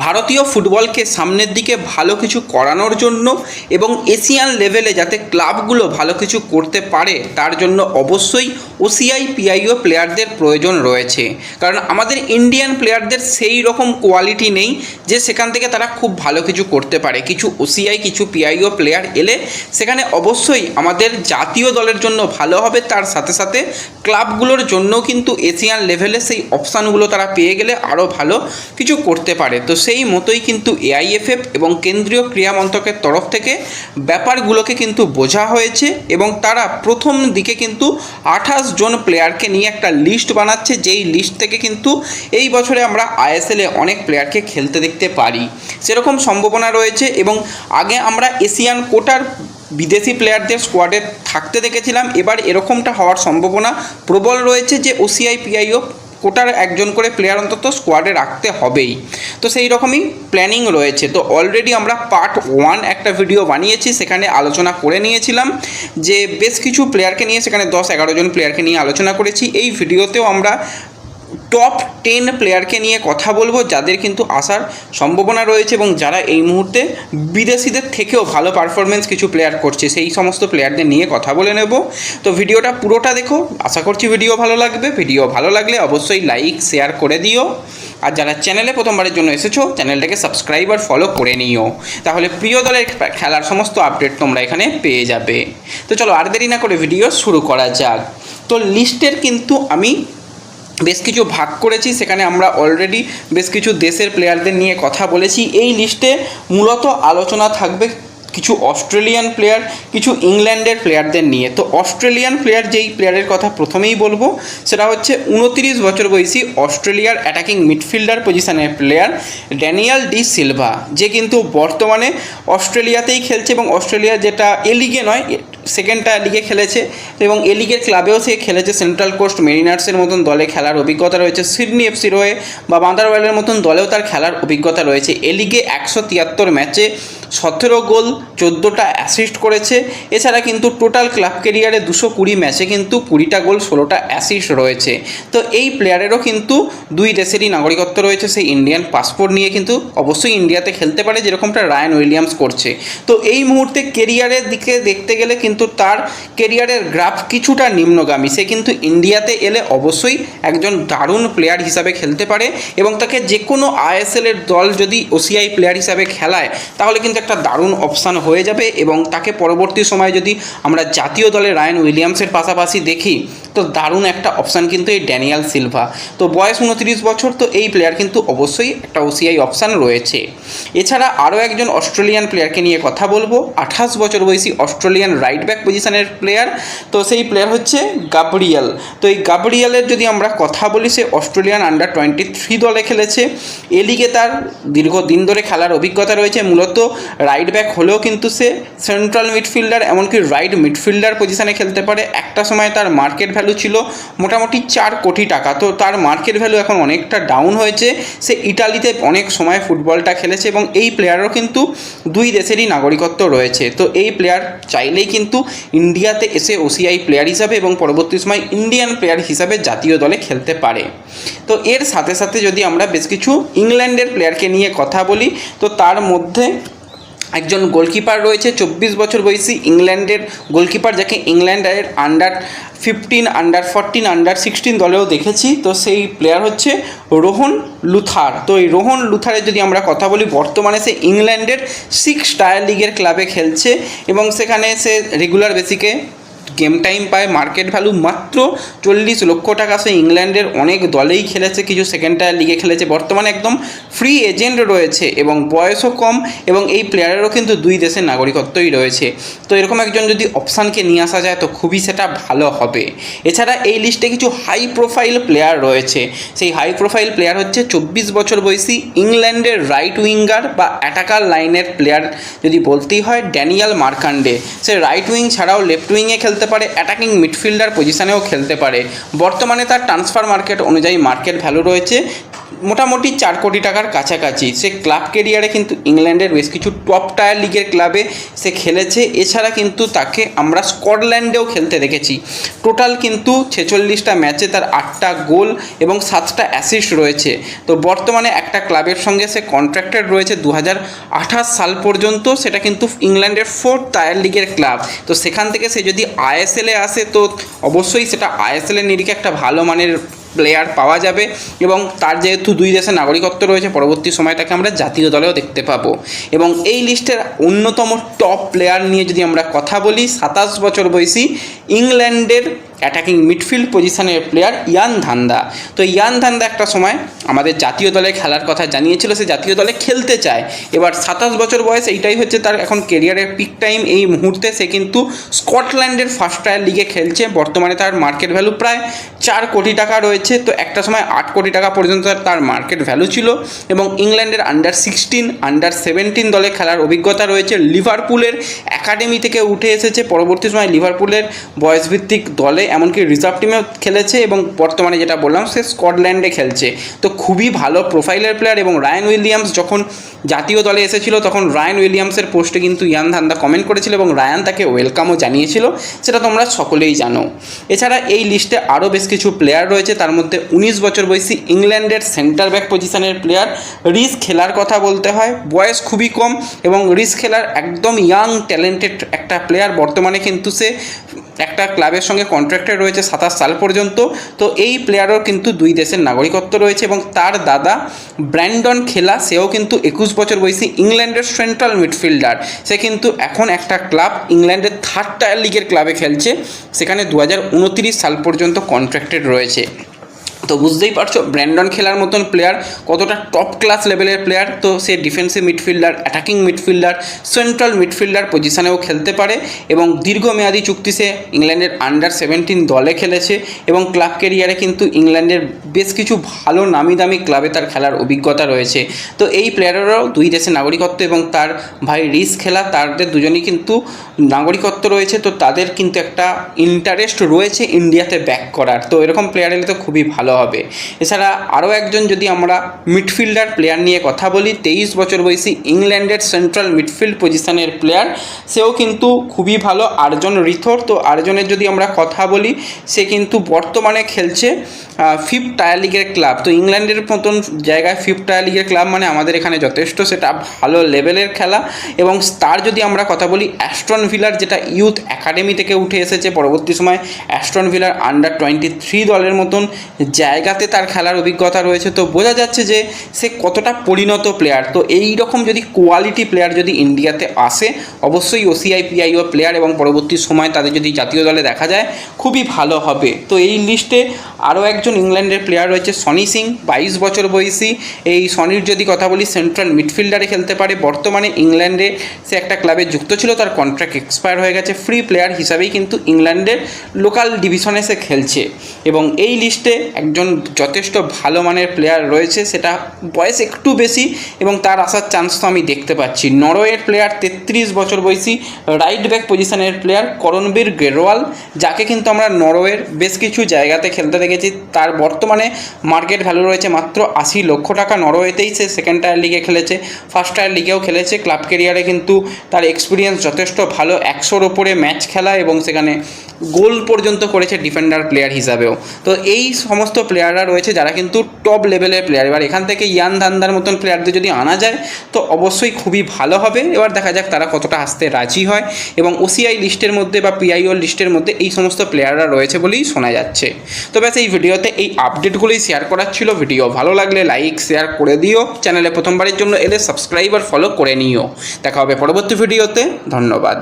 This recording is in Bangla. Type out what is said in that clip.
ভারতীয় ফুটবলকে সামনের দিকে ভালো কিছু করানোর জন্য এবং এশিয়ান লেভেলে যাতে ক্লাবগুলো ভালো কিছু করতে পারে তার জন্য অবশ্যই ওসিআই পিআইও প্লেয়ারদের প্রয়োজন রয়েছে। কারণ আমাদের ইন্ডিয়ান প্লেয়ারদের সেই রকম কোয়ালিটি নেই যে সেখান থেকে তারা খুব ভালো কিছু করতে পারে। কিছু ওসিআই কিছু পিআইও প্লেয়ার এলে সেখানে অবশ্যই আমাদের জাতীয় দলের জন্য ভালো হবে, তার সাথে সাথে ক্লাবগুলোর জন্যও কিন্তু এশিয়ান লেভেলে সেই অপশানগুলো তারা পেয়ে গেলে আরও ভালো কিছু করতে পারে। তো সেই মতোই কিন্তু এআইএফএফ এবং কেন্দ্রীয় ক্রীড়া মন্ত্রকের তরফ থেকে ব্যাপারগুলোকে কিন্তু বোঝা হয়েছে এবং তারা প্রথম দিকে কিন্তু 28 জন প্লেয়ারকে নিয়ে একটা লিস্ট বানাচ্ছে, যেই লিস্ট থেকে কিন্তু এই বছরে আমরা আইএসএলে অনেক প্লেয়ারকে খেলতে দেখতে পারি, সেরকম সম্ভাবনা রয়েছে। এবং আগে আমরা এশিয়ান কোটার বিদেশি প্লেয়ারদের স্কোয়াডে থাকতে দেখেছিলাম, এবার এরকমটা হওয়ার সম্ভাবনা প্রবল রয়েছে যে ওসিআই পিআইও কোটার একজন করে প্লেয়ার অন্তত স্কোয়াডে রাখতে হবেই। তো সেই রকমই প্ল্যানিং রয়েছে। তো অলরেডি আমরা পার্ট 1 একটা ভিডিও বানিয়েছি, সেখানে আলোচনা করে নিয়েছিলাম যে বেশ কিছু প্লেয়ারকে নিয়ে, সেখানে 10-11 জন প্লেয়ারকে নিয়ে আলোচনা করেছি। এই ভিডিওতেও আমরা টপ 10 প্লেয়ারকে নিয়ে কথা বলবো যাদের কিন্তু আসার সম্ভাবনা রয়েছে এবং যারা এই মুহূর্তে বিদেশিদের থেকেও ভালো পারফরমেন্স কিছু প্লেয়ার করছে, সেই সমস্ত প্লেয়ারদের নিয়ে কথা বলে নেব। তো ভিডিওটা পুরোটা দেখো, আশা করছি ভিডিও ভালো লাগবে। ভিডিও ভালো লাগলে অবশ্যই লাইক শেয়ার করে দিও, আর যারা চ্যানেলে প্রথমবারের জন্য এসেছো চ্যানেলটাকে সাবস্ক্রাইব আর ফলো করে নিও, তাহলে প্রিয় দলের খেলার সমস্ত আপডেট তোমরা এখানে পেয়ে যাবে। তো চলো আর দেরি না করে ভিডিও শুরু করা যাক। তো লিস্টের কিন্তু আমি বেশ কিছু ভাগ করেছি, সেখানে আমরা অলরেডি বেশ কিছু দেশের প্লেয়ারদের নিয়ে কথা বলেছি। এই লিস্টে মূলত আলোচনা থাকবে কিছু অস্ট্রেলিয়ান প্লেয়ার, কিছু ইংল্যান্ডের প্লেয়ারদের নিয়ে। তো অস্ট্রেলিয়ান প্লেয়ার যেই প্লেয়ারের কথা প্রথমেই বলবো সেটা হচ্ছে 29 বছর বয়সী অস্ট্রেলিয়ার অ্যাটাকিং মিডফিল্ডার পজিশনের প্লেয়ার ড্যানিয়েল ডি সিলভা, যে কিন্তু বর্তমানে অস্ট্রেলিয়াতেই খেলছে এবং অস্ট্রেলিয়া যেটা এ লিগে নয় সেকেন্ড লিগে খেলেছে এবং এ লিগের ক্লাবেও সে খেলেছে। সেন্ট্রাল কোস্ট মেরিনার্সের মতন দলে খেলার অভিজ্ঞতা রয়েছে, সিডনি এফসির হয়ে বা বান্দারওয়ালের মতন দলেও তার খেলার অভিজ্ঞতা রয়েছে। এ লিগে 173 ম্যাচে 17 গোল 14টা অ্যাসিস্ট করেছে। এছাড়া কিন্তু টোটাল ক্লাব কেরিয়ারে 220 ম্যাচে কিন্তু 20টা গোল 16টা অ্যাসিস্ট রয়েছে। তো এই প্লেয়ারেরও কিন্তু দুই দেশেরই নাগরিকত্ব রয়েছে, সেই ইন্ডিয়ান পাসপোর্ট নিয়ে কিন্তু অবশ্যই ইন্ডিয়াতে খেলতে পারে, যেরকমটা রায়ান উইলিয়ামস করছে। তো এই মুহূর্তে কেরিয়ারের দিকে দেখতে গেলে কিন্তু তার কেরিয়ারের গ্রাফ কিছুটা নিম্নগামী। সে কিন্তু ইন্ডিয়াতে এলে অবশ্যই একজন দারুণ প্লেয়ার হিসাবে খেলতে পারে এবং তাকে যে কোনো আইএসএলের দল যদি ওসিআই প্লেয়ার হিসাবে খেলায় তাহলে কিন্তু একটা দারুণ অপশান হয়ে যাবে এবং তাকে পরবর্তী সময়ে যদি আমরা জাতীয় দলে রায়ান উইলিয়ামসের পাশাপাশি দেখি তো দারুণ একটা অপশান কিন্তু এই ড্যানিয়েল সিলভা। তো বয়স 29 বছর, তো এই প্লেয়ার কিন্তু অবশ্যই একটা ওসিআই অপশান রয়েছে। এছাড়া আরও একজন অস্ট্রেলিয়ান প্লেয়ারকে নিয়ে কথা বলবো, 28 বছর বয়সী অস্ট্রেলিয়ান রাইট ব্যাক পজিশনের প্লেয়ার। তো সেই প্লেয়ার হচ্ছে গাব্রিয়েল। তো এই গাব্রিয়েলের যদি আমরা কথা বলি, সে অস্ট্রেলিয়ান আন্ডার 23 দলে খেলেছে। এ লিগে তার দীর্ঘদিন ধরে খেলার অভিজ্ঞতা রয়েছে। মূলত রাইট ব্যাক হলেও কিন্তু সে সেন্ট্রাল মিডফিল্ডার এমনকি রাইট মিডফিল্ডার পজিশানে খেলতে পারে। একটা সময় তার মার্কেট ভ্যালু ছিল মোটামুটি 4 কোটি টাকা, তো তার মার্কেট ভ্যালু এখন অনেকটা ডাউন হয়েছে। সে ইটালিতে অনেক সময় ফুটবলটা খেলেছে এবং এই প্লেয়ারেরও কিন্তু দুই দেশেরই নাগরিকত্ব রয়েছে। তো এই প্লেয়ার চাইলেই কিন্তু ইন্ডিয়াতে এসে ওসিআই প্লেয়ার হিসাবে এবং পরবর্তী সময় ইন্ডিয়ান প্লেয়ার হিসাবে জাতীয় দলে খেলতে পারে। তো এর সাথে সাথে যদি আমরা বেশ কিছু ইংল্যান্ডের প্লেয়ারকে নিয়ে কথা বলি, তো তার মধ্যে একজন গোলকিপার রয়েছে 24 বছর বয়সী ইংল্যান্ডের গোলকিপার, যাকে ইংল্যান্ডের আন্ডার 15, আন্ডার 14, আন্ডার 16 দলেও দেখেছি। তো সেই প্লেয়ার হচ্ছে রোহন লুথার। তো এই রোহন লুথারের যদি আমরা কথা বলি, বর্তমানে সে ইংল্যান্ডের 6 টায়ার লিগের ক্লাবে খেলছে এবং সেখানে সে রেগুলার বেসিকে গেম টাইম পায়। মার্কেট ভ্যালু মাত্র 40 লক্ষ টাকা। সে ইংল্যান্ডের অনেক দলেই খেলেছে, কিছু সেকেন্ড টায়ার লিগে খেলেছে, বর্তমানে একদম ফ্রি এজেন্ট রয়েছে এবং বয়সও কম এবং এই প্লেয়ারেরও কিন্তু দুই দেশের নাগরিকত্বই রয়েছে। তো এরকম একজন যদি অপশানকে নিয়ে আসা যায় তো খুবই সেটা ভালো হবে। এছাড়া এই লিস্টে কিছু হাই প্রোফাইল প্লেয়ার রয়েছে। সেই হাই প্রোফাইল প্লেয়ার হচ্ছে 24 বছর বয়সী ইংল্যান্ডের রাইট উইঙ্গার বা অ্যাটাকার লাইনের প্লেয়ার যদি বলতেই হয় ড্যানিয়েল মার্কান্ডে। সে রাইট উইং ছাড়াও লেফট উইংয়ে খেলতে পারে, অ্যাটাকিং মিডফিল্ডার পজিশনেও খেলতে পারে। বর্তমানে তার ট্রান্সফার মার্কেট অনুযায়ী মার্কেট ভ্যালু রয়েছে মোটামুটি 4 কোটি টাকার কাছাকাছি। সে ক্লাব কেরিয়ারে কিন্তু ইংল্যান্ডের বেশ কিছু টপ টায়ার লিগের ক্লাবে সে খেলেছে। এছাড়া কিন্তু তাকে আমরা স্কটল্যান্ডেও খেলতে দেখেছি। টোটাল কিন্তু 46টা ম্যাচে তার 8টা গোল এবং 7টা অ্যাসিস্ট রয়েছে। তো বর্তমানে একটা ক্লাবের সঙ্গে সে কন্ট্রাক্টেড রয়েছে 2028 সাল পর্যন্ত। সেটা কিন্তু ইংল্যান্ডের 4th টায়ার লিগের ক্লাব। তো সেখান থেকে সে যদি আইএসএলে আসে তো অবশ্যই সেটা আইএসএলের নিরিখে একটা ভালো মানের প্লেয়ার পাওয়া যাবে এবং তার যেহেতু 2 দেশের নাগরিকত্ব রয়েছে, পরবর্তী সময় তাকে আমরা জাতীয় দলেও দেখতে পাবো। এবং এই লিস্টের অন্যতম টপ প্লেয়ার নিয়ে যদি আমরা কথা বলি, 27 বছর বয়সী ইংল্যান্ডের অ্যাটাকিং মিডফিল্ড পজিশনের প্লেয়ার ইয়ান ধান্দা। তো ইয়ান ধান্দা একটা সময় আমাদের জাতীয় দলে খেলার কথা জানিয়েছিল, সে জাতীয় দলে খেলতে চায়। এবার 27 বছর বয়স, এইটাই হচ্ছে তার এখন কেরিয়ারের পিক টাইম। এই মুহূর্তে সে কিন্তু স্কটল্যান্ডের ফার্স্ট টায়ার লিগে খেলছে। বর্তমানে তার মার্কেট ভ্যালু প্রায় 4 কোটি টাকা রয়েছে। তো একটা সময় 8 কোটি টাকা পর্যন্ত তার মার্কেট ভ্যালু ছিল। এবং ইংল্যান্ডের আন্ডার-16, আন্ডার-17 দলে খেলার অভিজ্ঞতা রয়েছে। লিভারপুলের একাডেমি থেকে উঠে এসেছে, পরবর্তী সময় লিভারপুলের বয়সভিত্তিক দলে এমনকি রিজার্ভ টিমেও খেলেছে এবং বর্তমানে যেটা বললাম সে স্কটল্যান্ডে খেলছে। তো খুবই ভালো প্রোফাইলের প্লেয়ার। এবং রায়ান উইলিয়ামস যখন জাতীয় দলে এসেছিল তখন রায়ান উইলিয়ামসের পোস্টে কিন্তু ইয়ান ধান্দা কমেন্ট করেছিল এবং রায়ান তাকে ওয়েলকামও জানিয়েছিল, সেটা তোমরা সকলেই জানো। এছাড়া এই লিস্টে আরও বেশ কিছু প্লেয়ার রয়েছে। তার মধ্যে 19 বছর বয়সী ইংল্যান্ডের সেন্টার ব্যাক পজিশনের প্লেয়ার রিস খেলার কথা বলতে হয়। বয়স খুবই কম এবং রিস খেলার একদম ইয়াং ট্যালেন্টেড একটা প্লেয়ার। বর্তমানে কিন্তু সে একটা ক্লাবের সঙ্গে কন্ট্রাক্টে রয়েছে 27 সাল পর্যন্ত। তো এই প্লেয়ারও কিন্তু 2 দেশের নাগরিকত্ব রয়েছে এবং তার দাদা ব্র্যান্ডন খেলা, সেও কিন্তু 21 বছর বয়সী ইংল্যান্ডের সেন্ট্রাল মিডফিল্ডার। সে কিন্তু এখন একটা ক্লাব ইংল্যান্ডের 3rd টায়ার লিগের ক্লাবে খেলছে, সেখানে 2029 সাল পর্যন্ত কন্ট্রাক্টেড রয়েছে। তো বুঝতেই পারছো ব্র্যান্ডন খেলার মতন প্লেয়ার কতটা টপ ক্লাস লেভেলের প্লেয়ার। তো সে defensive midfielder, attacking midfielder, central midfielder পজিশনেও খেলতে পারে এবং দীর্ঘমেয়াদী চুক্তি সে ইংল্যান্ডের আন্ডার-17 দলে খেলেছে এবং ক্লাব ক্যারিয়ারে কিন্তু ইংল্যান্ডের বেশ কিছু ভালো নামি দামি ক্লাবে তার খেলার অভিজ্ঞতা রয়েছে। তো এই প্লেয়ারেরও 2 দেশের নাগরিকত্ব এবং তার ভাই রিস খেলা, তাদের দুজনই কিন্তু নাগরিকত্ব রয়েছে। তো তাদের কিন্তু একটা ইন্টারেস্ট রয়েছে ইন্ডিয়াতে ব্যাক করার। তো এরকম প্লেয়ার এলে তো খুবই ভালো হবে। এছাড়া আরও একজন যদি আমরা মিডফিল্ডার প্লেয়ার নিয়ে কথা বলি, 23 বছর বয়সী ইংল্যান্ডের সেন্ট্রাল মিডফিল্ড পজিশনের প্লেয়ার, সেও কিন্তু খুবই ভালো, আর্জন রিথোর। তো আর্জনের যদি আমরা কথা বলি, সে কিন্তু বর্তমানে খেলছে 5th টায়ার লিগের ক্লাব। তো ইংল্যান্ডের মতন জায়গায় 5th টায়ার লিগের ক্লাব মানে আমাদের এখানে যথেষ্ট সেটা ভালো লেভেলের খেলা। এবং তার যদি আমরা কথা বলি অ্যাস্টন ভিলার, যেটা ইউথ একাডেমি থেকে উঠে এসেছে, পরবর্তী সময় অ্যাস্টন ভিলার আন্ডার-23 দলের মতন জায়গাতে তার খেলার অভিজ্ঞতা রয়েছে। তো বোঝা যাচ্ছে যে সে কতটা পরিণত প্লেয়ার। তো এই রকম যদি কোয়ালিটি প্লেয়ার যদি ইন্ডিয়াতে আসে, অবশ্যই ওসিআই পিআইও প্লেয়ার এবং পরবর্তী সময় তাদের যদি জাতীয় দলে দেখা যায় খুবই ভালো হবে। তো এই লিস্টে আরও একজন ইংল্যান্ডের প্লেয়ার রয়েছে সনি সিং, 22 বছর বয়সী। এই সনির যদি কথা বলি সেন্ট্রাল মিডফিল্ডারে খেলতে পারে। বর্তমানে ইংল্যান্ডে সে একটা ক্লাবে যুক্ত ছিল, তার কন্ট্রাক্ট এক্সপায়ার হয়ে গেছে। ফ্রি প্লেয়ার হিসাবেই কিন্তু ইংল্যান্ডের লোকাল ডিভিশনে সে খেলছে। এবং এই লিস্টে একজন যথেষ্ট ভালো মানের প্লেয়ার রয়েছে, সেটা বয়স একটু বেশি এবং তার আসার চান্স তো আমি দেখতে পাচ্ছি। নরওয়ের প্লেয়ার 33 বছর বয়সী রাইট ব্যাক পজিশনের প্লেয়ার করণবীর গেরওয়াল, যাকে কিন্তু আমরা নরওয়ের বেশ কিছু জায়গাতে খেলতে দেখেছি। তার বর্তমানে মার্কেট ভ্যালু রয়েছে মাত্র 80 লক্ষ টাকা। নরওয়েতেই সে 2nd টায়ার লিগে খেলেছে, 1st টায়ার লিগেও খেলেছে। ক্লাব ক্যারিয়ারে কিন্তু তার এক্সপিরিয়েন্স যথেষ্ট ভালো, 100-র ওপরে ম্যাচ খেলা এবং সেখানে গোল পর্যন্ত করেছে ডিফেন্ডার প্লেয়ার হিসাবেও। তো এই সমস্ত প্লেয়াররা রয়েছে যারা কিন্তু টপ লেভেলের প্লেয়ার। এবার এখান থেকে ইয়ান ধান্দার মতন প্লেয়ারদের যদি আনা যায় তো অবশ্যই খুবই ভালো হবে। এবার দেখা যাক তারা কতটা আসতে রাজি হয়। এবং ওসিআই লিস্টের মধ্যে বা পিআইও লিস্টের মধ্যে এই সমস্ত প্লেয়াররা রয়েছে বলেই শোনা যাচ্ছে। তো ব্যাস এই ভিডিওতে এই আপডেটগুলোই শেয়ার করার ছিল। ভিডিও ভালো লাগলে লাইক শেয়ার করে দিও। চ্যানেলে প্রথমবারের জন্য এলে সাবস্ক্রাইব আর ফলো করে নিও। দেখা হবে পরবর্তী ভিডিওতে। ধন্যবাদ।